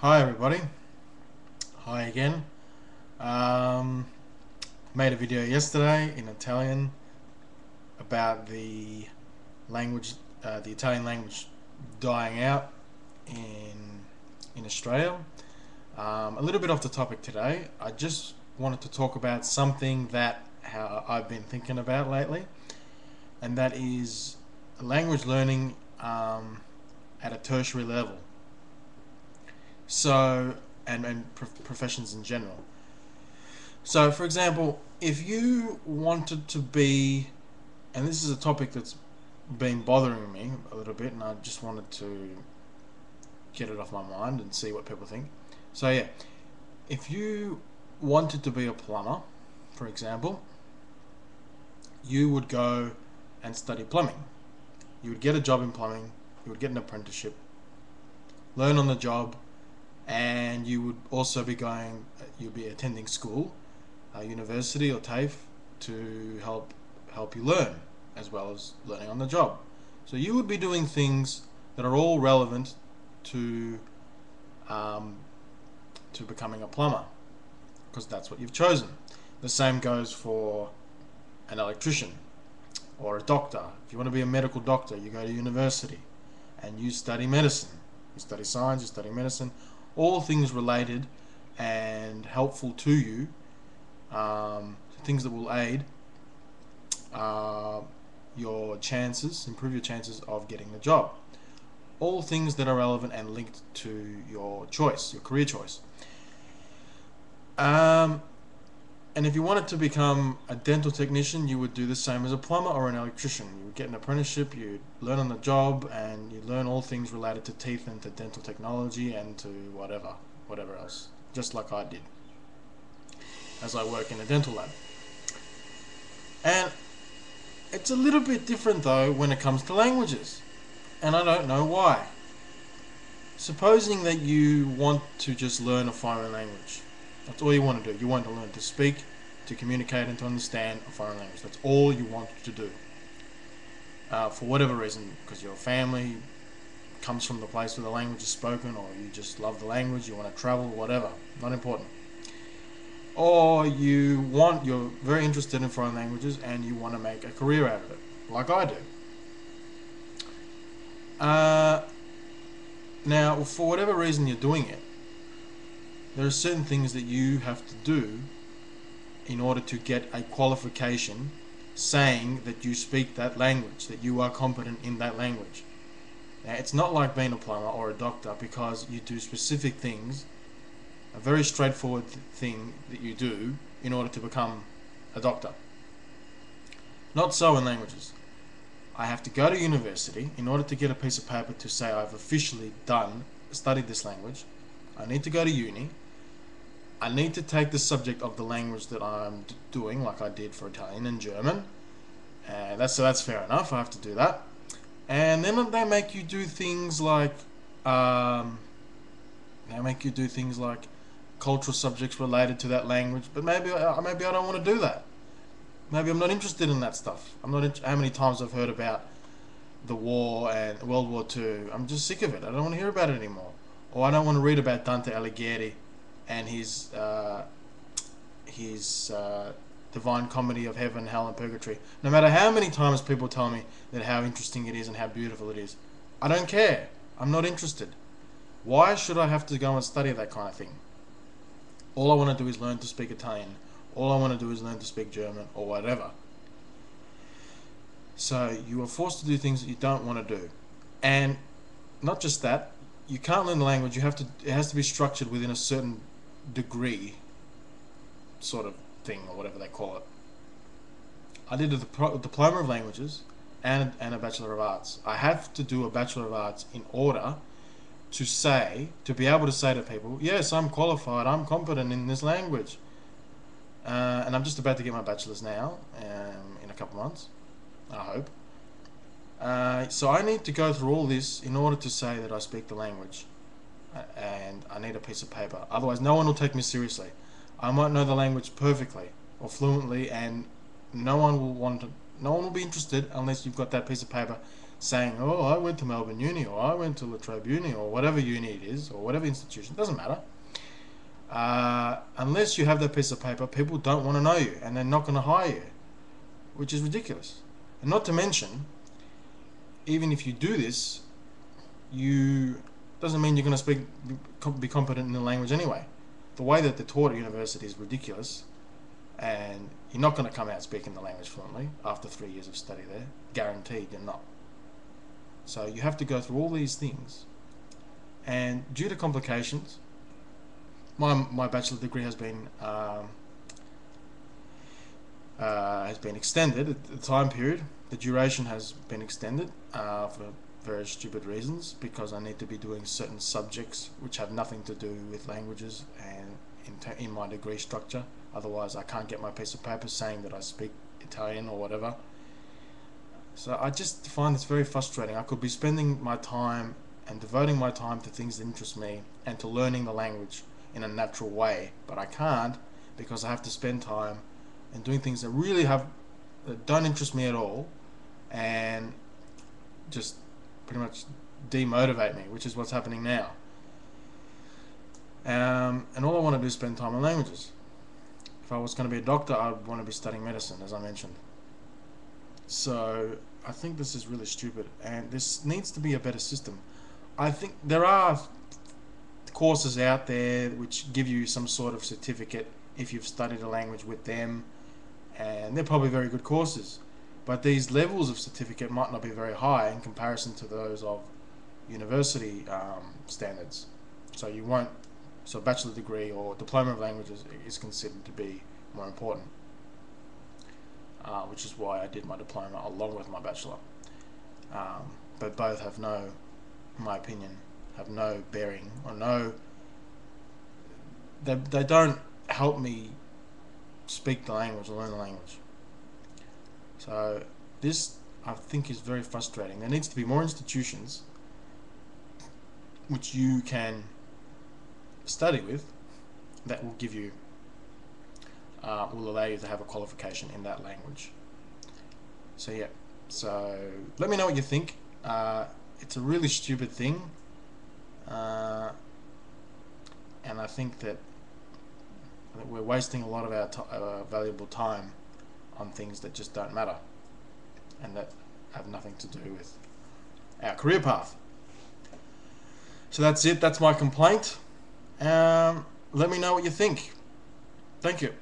Hi everybody. Hi again. Um, Made a video yesterday in Italian about language, the Italian language dying out in Australia. A little bit off the topic today. I just wanted to talk about something that how I've been thinking about lately, and that is language learning at a tertiary level. So, and professions in general. So, for example, if you wanted to be, and this is a topic that's been bothering me a little bit, and I just wanted to get it off my mind and see what people think. So, yeah, if you wanted to be a plumber, for example, you would go and study plumbing. You would get a job in plumbing, you would get an apprenticeship, learn on the job, and you would also be you'd be attending school, university or TAFE, to help you learn as well as learning on the job. So you would be doing things that are all relevant to um, to becoming a plumber because that's what you've chosen. The same goes for an electrician or a doctor. If you want to be a medical doctor, you go to university and you study medicine. You study science, you study medicine, all things related and helpful to you, things that will aid your chances, improve your chances of getting the job. All things that are relevant and linked to your choice, your career choice. And if you wanted to become a dental technician, you would do the same as a plumber or an electrician. You would get an apprenticeship, you'd learn on the job, and you learn all things related to teeth and to dental technology and to whatever else, just like I did, as I work in a dental lab. And it's a little bit different though when it comes to languages, and I don't know why. Supposing that you want to just learn a foreign language. That's all you want to do. You want to learn to speak, to communicate, and to understand a foreign language. That's all you want to do. For whatever reason, because your family comes from the place where the language is spoken, or you just love the language, you want to travel, whatever. Not important. Or you're very interested in foreign languages and you want to make a career out of it, like I do. Now, for whatever reason you're doing it, there are certain things that you have to do in order to get a qualification saying that you speak that language, that you are competent in that language. Now, it's not like being a plumber or a doctor because you do specific things, a very straightforward thing that you do in order to become a doctor. Not so in languages. I have to go to university in order to get a piece of paper to say I've officially studied this language. I need to go to uni. I need to take the subject of the language that I'm doing, like I did for Italian and German. That's fair enough. I have to do that. And then they make you do things like cultural subjects related to that language. But maybe I don't want to do that. Maybe I'm not interested in that stuff. I'm not. How many times I've heard about the war and World War II. I'm just sick of it. I don't want to hear about it anymore. Or I don't want to read about Dante Alighieri and his Divine Comedy of Heaven, Hell, and Purgatory. No matter how many times people tell me that how interesting it is and how beautiful it is, I don't care. I'm not interested. Why should I have to go and study that kind of thing? All I want to do is learn to speak Italian. All I want to do is learn to speak German or whatever. So you are forced to do things that you don't want to do. And not just that, you can't learn the language. It has to be structured within a certain degree sort of thing, or whatever they call it. I did a diploma of languages and a Bachelor of Arts. I have to do a Bachelor of Arts in order to be able to say to people, yes, I'm qualified, I'm competent in this language. And I'm just about to get my bachelor's now, in a couple of months, I hope. So I need to go through all this in order to say that I speak the language, and I need a piece of paper. Otherwise, no one will take me seriously. I might know the language perfectly or fluently, and no one will be interested unless you've got that piece of paper saying, oh, I went to Melbourne Uni, or I went to La Trobe Uni, or whatever uni it is, or whatever institution, doesn't matter. Unless you have that piece of paper, people don't want to know you, and they're not going to hire you, which is ridiculous. And not to mention, even if you do this, you doesn't mean you're going to be competent in the language anyway. The way that they're taught at university is ridiculous, and you're not going to come out speaking the language fluently after 3 years of study there. Guaranteed you're not. So you have to go through all these things, and due to complications, my bachelor degree has been extended. The time period, the duration has been extended for very stupid reasons, because I need to be doing certain subjects which have nothing to do with languages and in my degree structure. Otherwise I can't get my piece of paper saying that I speak Italian or whatever. So I just find this very frustrating. I could be spending my time and devoting my time to things that interest me and to learning the language in a natural way, but I can't, because I have to spend time and doing things that don't interest me at all, and just pretty much demotivate me, which is what's happening now. And all I want to do is spend time on languages. If I was going to be a doctor, I'd want to be studying medicine, as I mentioned. So I think this is really stupid, and this needs to be a better system. I think there are courses out there which give you some sort of certificate if you've studied a language with them, and they're probably very good courses, but these levels of certificate might not be very high in comparison to those of university standards. So bachelor degree or diploma of languages is considered to be more important, which is why I did my diploma along with my bachelor. But both have no, in my opinion, have no bearing, or they don't help me speak the language or learn the language. So this, I think, is very frustrating. There needs to be more institutions which you can study with that will give you will allow you to have a qualification in that language. So yeah, so let me know what you think. It's a really stupid thing, and I think that we're wasting a lot of our valuable time on things that just don't matter and that have nothing to do with our career path. So that's it. That's my complaint. Let me know what you think. Thank you.